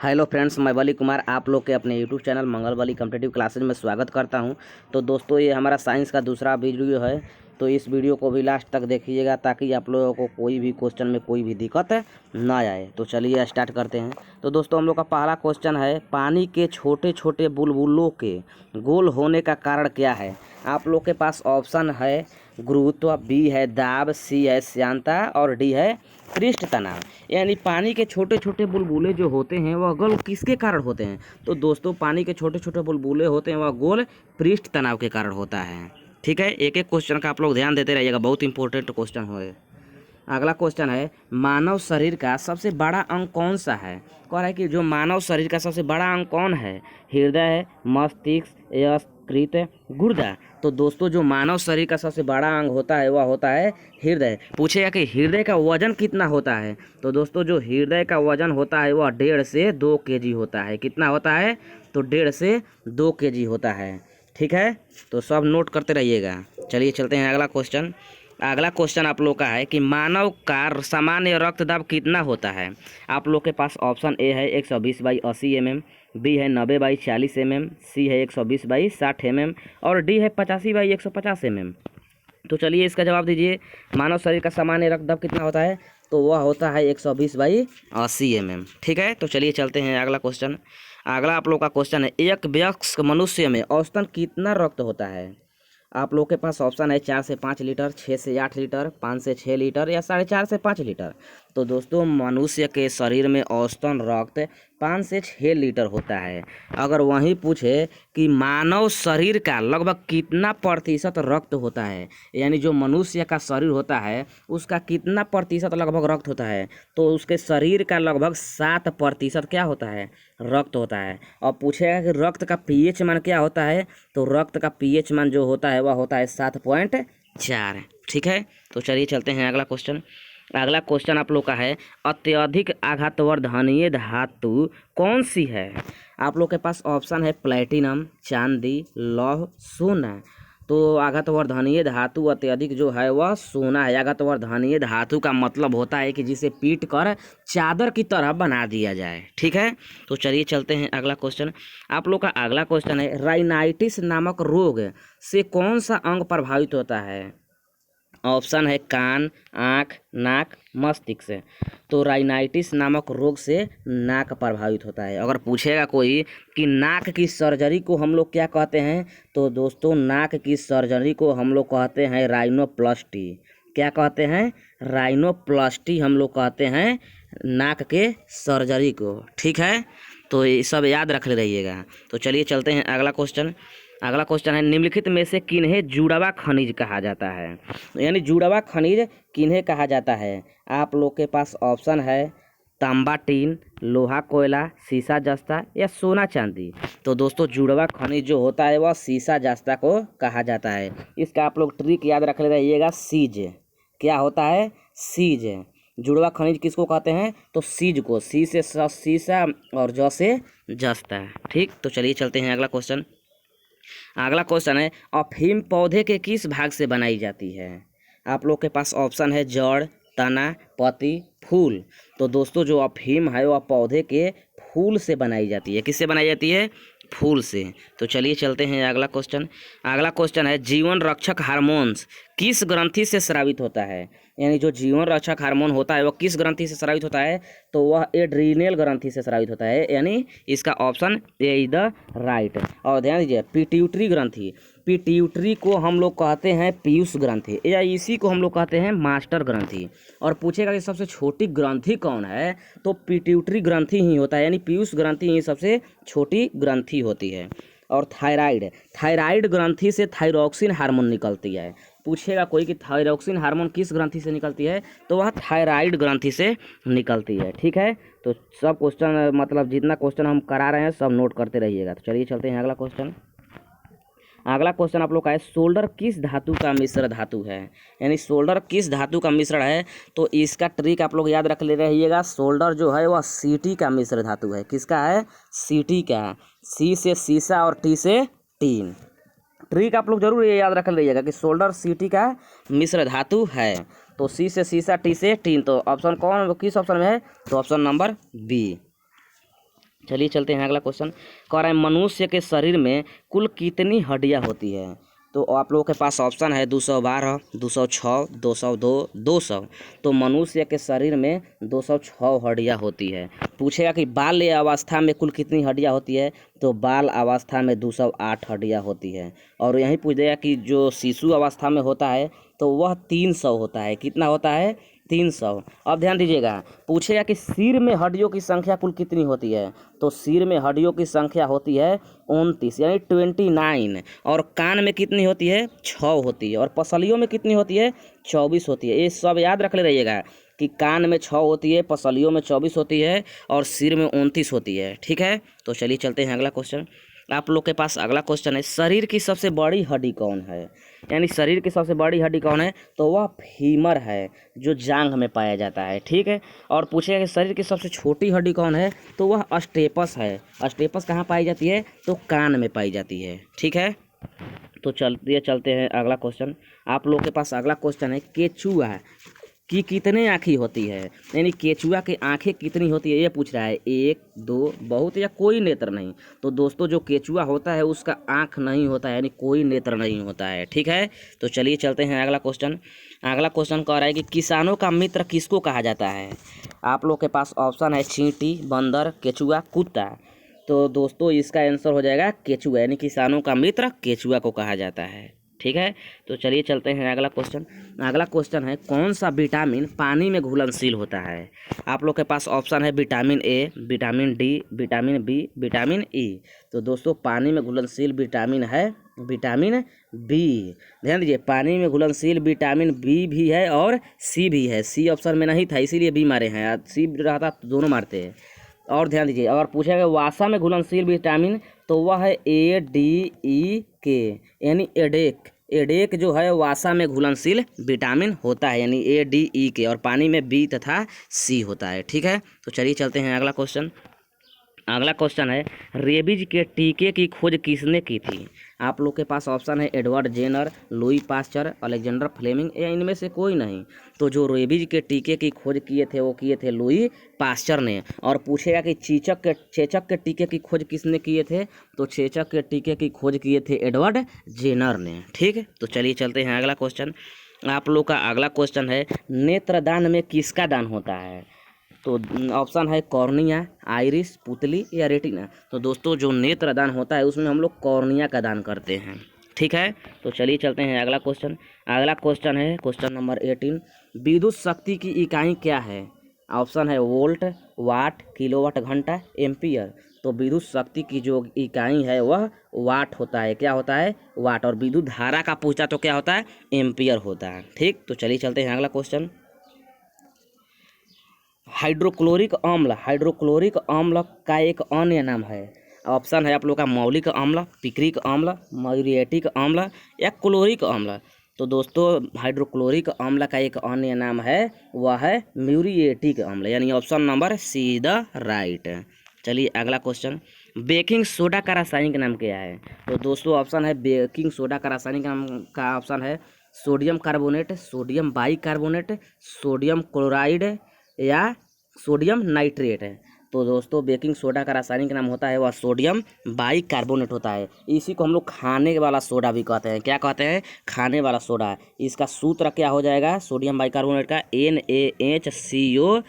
Hello friends, मैं बली कुमार आप लोग के अपने यूट्यूब चैनल मंगल बली कॉम्पिटिटिव क्लासेज में स्वागत करता हूं। तो दोस्तों, ये हमारा साइंस का दूसरा वीडियो है। तो इस वीडियो को भी लास्ट तक देखिएगा ताकि आप लोगों को कोई भी क्वेश्चन में कोई भी दिक्कत ना आए। तो चलिए स्टार्ट करते हैं। तो दोस्तों, हम लोग का पहला क्वेश्चन है, पानी के छोटे छोटे बुलबुलों के गोल होने का कारण क्या है। आप लोग के पास ऑप्शन है गुरुत्व, बी है दाब, सी है श्यानता और डी है पृष्ठ तनाव। यानी पानी के छोटे छोटे बुलबुले जो होते हैं वह गोल किसके कारण होते हैं। तो दोस्तों, पानी के छोटे छोटे बुलबुले होते हैं वह गोल पृष्ठ तनाव के कारण होता है। ठीक है, एक एक क्वेश्चन का आप लोग ध्यान देते रहिएगा, बहुत इंपॉर्टेंट क्वेश्चन है। अगला क्वेश्चन है, मानव शरीर का सबसे बड़ा अंग कौन सा है। कह रहा है कि जो मानव शरीर का सबसे बड़ा अंग कौन है। हृदय है, मस्तिष्क, यकृत, गुर्दा। तो दोस्तों, जो मानव शरीर का सबसे बड़ा अंग होता है वह होता है हृदय। पूछेगा कि हृदय का वजन कितना होता है। तो दोस्तों, जो हृदय का वजन होता है वह 1.5 से 2 केजी होता है। कितना होता है? तो 1.5 से 2 केजी होता है। ठीक है, तो सब नोट करते रहिएगा। चलिए चलते हैं अगला क्वेश्चन। अगला क्वेश्चन आप लोग का है कि मानव का सामान्य रक्तदाब कितना होता है। आप लोग के पास ऑप्शन ए है 120/80 mm, बी है 90/40 mm, सी है 120/60 mm और डी है 85/150 mm। तो चलिए इसका जवाब दीजिए। मानव शरीर का सामान्य रक्तदाब कितना होता है। तो वह होता है 120/80 mm। ठीक है, तो चलिए चलते हैं अगला क्वेश्चन। अगला आप लोग का क्वेश्चन है, एक वयस्क मनुष्य में औसतन कितना रक्त होता है। आप लोग के पास ऑप्शन है 4 से 5 लीटर, 6 से 8 लीटर, 5 से 6 लीटर या 4.5 से 5 लीटर। तो दोस्तों, मनुष्य के शरीर में औसतन रक्त 5 से 6 लीटर होता है। अगर वहीं पूछे कि मानव शरीर का लगभग कितना प्रतिशत रक्त होता है, यानी जो मनुष्य का शरीर होता है उसका कितना प्रतिशत लगभग रक्त होता है, तो उसके शरीर का लगभग 7% क्या होता है, रक्त होता है। और पूछेगा कि रक्त का पीएच मान क्या होता है। तो रक्त का पीएच मान जो होता है वह होता है 7.4। ठीक है, तो चलिए चलते हैं अगला क्वेश्चन। अगला क्वेश्चन आप लोग का है, अत्यधिक आघातवर्धनीय धातु कौन सी है। आप लोग के पास ऑप्शन है प्लेटिनम, चांदी, लौह, सोना। तो आघातवर्धनीय धातु अत्यधिक जो है वह सोना है। आघातवर्धनीय धातु का मतलब होता है कि जिसे पीट कर चादर की तरह बना दिया जाए। ठीक है, तो चलिए चलते हैं अगला क्वेश्चन। आप लोग का अगला क्वेश्चन है, राइनाइटिस नामक रोग से कौन सा अंग प्रभावित होता है। ऑप्शन है कान, आँख, नाक, मस्तिष्क। तो राइनाइटिस नामक रोग से नाक प्रभावित होता है। अगर पूछेगा कोई कि नाक की सर्जरी को हम लोग क्या कहते हैं, तो दोस्तों, नाक की सर्जरी को हम लोग कहते हैं राइनोप्लास्टी। क्या कहते हैं? राइनोप्लास्टी हम लोग कहते हैं नाक के सर्जरी को। ठीक है, तो ये सब याद रख ले रहिएगा। तो चलिए चलते हैं अगला क्वेश्चन। अगला क्वेश्चन है, निम्नलिखित में से किन्हें जुड़वा खनिज कहा जाता है। यानी जुड़वा खनिज किन्हें कहा जाता है। आप लोग के पास ऑप्शन है तांबा टीन, लोहा कोयला, सीसा जस्ता या सोना चांदी। तो दोस्तों, जुड़वा खनिज जो होता है वह सीसा जस्ता को कहा जाता है। इसका आप लोग ट्रिक याद रख ले रहिएगा, सीज। क्या होता है? सीज। जुड़वा खनिज किसको कहते हैं? तो सीज को। सी से सीसा और ज से जस्ता। ठीक, तो चलिए चलते हैं अगला क्वेश्चन। अगला क्वेश्चन है, अफीम पौधे के किस भाग से बनाई जाती है। आप लोग के पास ऑप्शन है जड़, तना, पत्ती, फूल। तो दोस्तों, जो अफीम है वह पौधे के फूल से बनाई जाती है। किससे बनाई जाती है? फूल से। तो चलिए चलते हैं अगला क्वेश्चन। अगला क्वेश्चन है, जीवन रक्षक हार्मोन्स किस ग्रंथि से स्रावित होता है। यानी जो जीवन रक्षक हार्मोन होता है वह किस ग्रंथि से स्रावित होता है। तो वह एड्रीनल ग्रंथि से स्रावित होता है। यानी इसका option A is the right. और ध्यान दीजिए, पिट्यूटरी ग्रंथि, पिट्यूटरी को हम लोग कहते हैं पीयूष ग्रंथि, या इसी को हम लोग कहते हैं मास्टर ग्रंथि। और पूछेगा कि सबसे छोटी ग्रंथि कौन है, तो पिट्यूटरी ग्रंथि ही होता है। यानी पीयूष ग्रंथि ही सबसे छोटी ग्रंथि होती है। और थायराइड, थायराइड ग्रंथि से थायरॉक्सिन हार्मोन निकलती है। पूछेगा कोई कि थायरॉक्सिन हार्मोन किस ग्रंथि से निकलती है, तो वह थायराइड ग्रंथि से निकलती है। ठीक है, तो सब क्वेश्चन मतलब जितना क्वेश्चन हम करा रहे हैं सब नोट करते रहिएगा। तो चलिए चलते हैं अगला क्वेश्चन। अगला क्वेश्चन आप लोग का है, सोल्डर किस धातु का मिश्र धातु है। यानी सोल्डर किस धातु का मिश्रण है। तो इसका ट्रिक आप लोग याद रख ले रहिएगा। सोल्डर जो है वह सीटी का मिश्र धातु है। किसका है? सीटी का। सी से सीसा और टी से टीन। ट्रिक आप लोग जरूर ये याद रख लीजिएगा कि सोल्डर सीटी का मिश्र धातु है। तो सी से सीसा, टी से टीन। तो ऑप्शन कौन किस ऑप्शन में है? तो ऑप्शन नंबर बी। चलिए चलते हैं अगला क्वेश्चन। कह रहा है मनुष्य के शरीर में कुल कितनी हड्डियां होती है? तो आप लोगों के पास ऑप्शन है 212, 206, 202, 200। तो मनुष्य के शरीर में 206 हड्डियां होती है। पूछेगा कि बाल्य अवस्था में कुल कितनी हड्डियां होती है? तो बाल अवस्था में 208 हड्डियां होती है। और यही पूछ देगा कि जो शिशु अवस्था में होता है तो वह 300 होता है। कितना होता है? 300। अब ध्यान दीजिएगा, पूछेगा कि सिर में हड्डियों की संख्या कुल कितनी होती है? तो सिर में हड्डियों की संख्या होती है 29 यानी 29। और कान में कितनी होती है? 6 होती है। और पसलियों में कितनी होती है? 24 होती है। ये सब याद रख ले रहिएगा कि कान में 6 होती है, पसलियों में 24 होती है और सिर में 29 होती है। ठीक है, तो चलिए चलते हैं अगला क्वेश्चन। आप लोग के पास अगला क्वेश्चन है, शरीर की सबसे बड़ी हड्डी कौन है? यानी शरीर की सबसे बड़ी हड्डी कौन है? तो वह फीमर है, जो जांघ में पाया जाता है। ठीक है, और पूछेगा कि शरीर की सबसे छोटी हड्डी कौन है? तो वह अस्टेपस है। अस्टेपस कहाँ पाई जाती है? तो कान में पाई जाती है। ठीक है, तो चलते हैं अगला क्वेश्चन। आप लोग के पास अगला क्वेश्चन है, केचुआ की कितने आँखें होती है? यानी केचुआ की आँखें कितनी होती है ये पूछ रहा है। 1, 2, बहुत या कोई नेत्र नहीं। तो दोस्तों जो केचुआ होता है उसका आँख नहीं होता है, यानी कोई नेत्र नहीं होता है। ठीक है, तो चलिए चलते हैं अगला क्वेश्चन। अगला क्वेश्चन कह रहा है कि किसानों का मित्र किसको कहा जाता है? आप लोग के पास ऑप्शन है चींटी, बंदर, केचुआ, कुत्ता। तो दोस्तों इसका आंसर हो जाएगा केचुआ, यानी किसानों का मित्र केचुआ को कहा जाता है। ठीक है, तो चलिए चलते हैं अगला क्वेश्चन। अगला क्वेश्चन है, कौन सा विटामिन पानी में घुलनशील होता है? आप लोग के पास ऑप्शन है vitamin A, vitamin D, vitamin B, vitamin E. तो दोस्तों पानी में घुलनशील विटामिन है विटामिन बी। ध्यान दीजिए, पानी में घुलनशील विटामिन बी भी है और सी भी है। सी ऑप्शन में नहीं था इसीलिए बी मारे हैं, सी रहता तो दोनों मारते हैं। और ध्यान दीजिए, अगर पूछा गया वासा में घुलनशील विटामिन तो वह है ADE यानी एडेक। एडेक जो है वासा में घुलनशील विटामिन होता है, यानी ADE और पानी में बी तथा सी होता है। ठीक है, तो चलिए चलते हैं अगला क्वेश्चन। अगला क्वेश्चन है, रेबीज के टीके की खोज किसने की थी? आप लोग के पास ऑप्शन है Edward Jenner, Louis Pasteur, Alexander Fleming या इनमें से कोई नहीं। तो जो रेबीज के टीके की खोज किए थे वो किए थे लुई पास्चर ने। और पूछेगा कि चेचक के टीके की खोज किसने किए थे? तो चेचक के टीके की खोज किए थे एडवर्ड जेनर ने। ठीक है, तो चलिए चलते हैं अगला क्वेश्चन। आप लोग का अगला क्वेश्चन है, नेत्रदान में किसका दान होता है? तो ऑप्शन है कॉर्निया, आइरिस, पुतली या रेटिना। तो दोस्तों जो नेत्रदान होता है उसमें हम लोग कॉर्निया का दान करते हैं। ठीक है, तो चलिए चलते हैं अगला क्वेश्चन। अगला क्वेश्चन है क्वेश्चन नंबर 18, विद्युत शक्ति की इकाई क्या है? ऑप्शन है वोल्ट, वाट, किलोवाट घंटा, एम्पियर। तो विद्युत शक्ति की जो इकाई है वह वाट होता है। क्या होता है? वाट। और विद्युत धारा का पूछा तो क्या होता है? एम्पियर होता है। ठीक, तो चलिए चलते हैं अगला क्वेश्चन। हाइड्रोक्लोरिक अम्ल का एक अन्य नाम है। ऑप्शन है आप लोग का मौलिक अम्ल, पिक्रिक अम्ल, म्यूरिएटिक अम्ल या क्लोरिक अम्ल। तो दोस्तों हाइड्रोक्लोरिक अम्ल का एक अन्य नाम है, वह है म्यूरिएटिक अम्ल, यानी option number see the right. चलिए अगला क्वेश्चन, बेकिंग सोडा का रासायनिक नाम क्या है? तो दोस्तों ऑप्शन है बेकिंग सोडा का रासायनिक नाम का ऑप्शन है sodium carbonate, sodium bicarbonate, sodium chloride या सोडियम नाइट्रेट है। तो दोस्तों बेकिंग सोडा का रासायनिक नाम होता है वह सोडियम बाइकार्बोनेट होता है। इसी को हम लोग खाने वाला सोडा भी कहते हैं। क्या कहते हैं? खाने वाला सोडा। इसका सूत्र क्या हो जाएगा सोडियम बाइकार्बोनेट का? NaHCO3।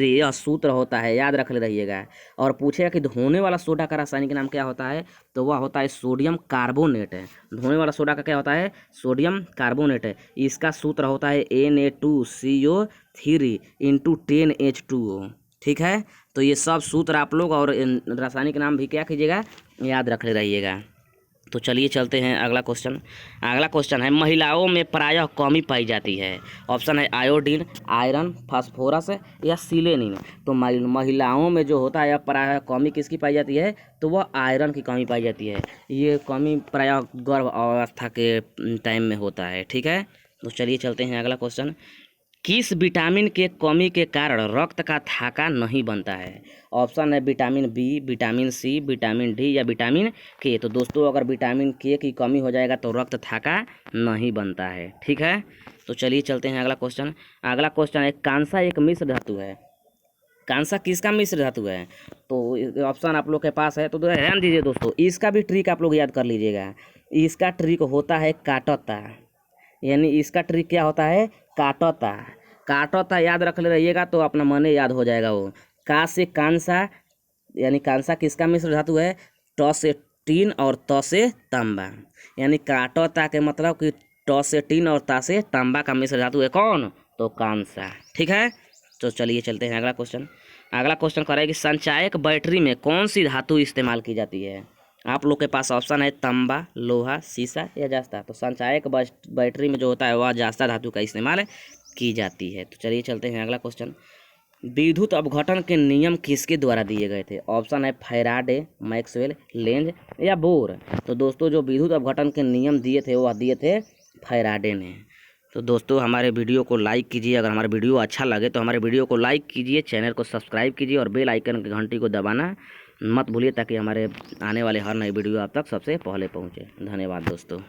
यह सूत्र होता है, याद रख ले रहिएगा। और पूछेगा कि धोने वाला सोडा का रासायनिक नाम क्या होता है? तो वह होता है सोडियम कार्बोनेट। धोने वाला सोडा का क्या होता है? Sodium carbonate. इसका सूत्र होता है Na2CO3 इंटू 10H2O। ठीक है, तो ये सब सूत्र आप लोग और रासायनिक नाम भी क्या कीजिएगा? याद रख ले रहिएगा। तो चलिए चलते हैं अगला क्वेश्चन। अगला क्वेश्चन है, महिलाओं में प्रायः कमी पाई जाती है। ऑप्शन है आयोडीन, आयरन, फास्फोरस या सिलेनिन। तो महिलाओं में जो होता है प्रायः कमी किसकी पाई जाती है? तो वह आयरन की कमी पाई जाती है। ये कमी प्रायः गर्भ अवस्था के टाइम में होता है। ठीक है, तो चलिए चलते हैं अगला क्वेश्चन। किस विटामिन के कमी के कारण रक्त का थाका नहीं बनता है? ऑप्शन है vitamin B, vitamin C, vitamin D या विटामिन के। तो दोस्तों अगर विटामिन के की कमी हो जाएगा तो रक्त थाका नहीं बनता है। ठीक है, तो चलिए चलते हैं अगला क्वेश्चन। अगला क्वेश्चन है, कांसा एक मिश्र धातु है। कांसा किसका मिश्र धातु है? तो ऑप्शन आप लोग के पास है, तो ध्यान दीजिए दोस्तों, इसका भी ट्रिक आप लोग याद कर लीजिएगा। इसका ट्रिक होता है काटता, यानी इसका ट्रिक क्या होता है? काटता। काटता याद रख ले रहिएगा तो अपना मन याद हो जाएगा वो। का से कांसा, यानी कांसा किसका मिश्र धातु है? ट से टीन और त से तांबा। यानी काटता के मतलब कि ट से टीन और ता से तांबा का मिश्र धातु है कौन? तो कांसा। ठीक है, तो चलिए चलते हैं अगला क्वेश्चन। अगला क्वेश्चन करें कि संचायक बैटरी में कौन सी धातु इस्तेमाल की जाती है? आप लोग के पास ऑप्शन है तांबा, लोहा, सीसा या जास्ता। तो संचायक बैटरी में जो होता है वह जास्ता धातु का इस्तेमाल की जाती है। तो चलिए चलते हैं अगला क्वेश्चन। विद्युत अपघटन के नियम किसके द्वारा दिए गए थे? ऑप्शन है फैराडे, मैक्सवेल, लेंज या बोर। तो दोस्तों जो विद्युत अपघटन के नियम दिए थे वह दिए थे फैराडे ने। तो दोस्तों हमारे वीडियो को लाइक कीजिए, अगर हमारा वीडियो अच्छा लगे तो हमारे वीडियो को लाइक कीजिए, चैनल को सब्सक्राइब कीजिए और बेल आइकन की घंटी को दबाना मत भूलिए, ताकि हमारे आने वाले हर नई वीडियो आप तक सबसे पहले पहुँचे। धन्यवाद दोस्तों।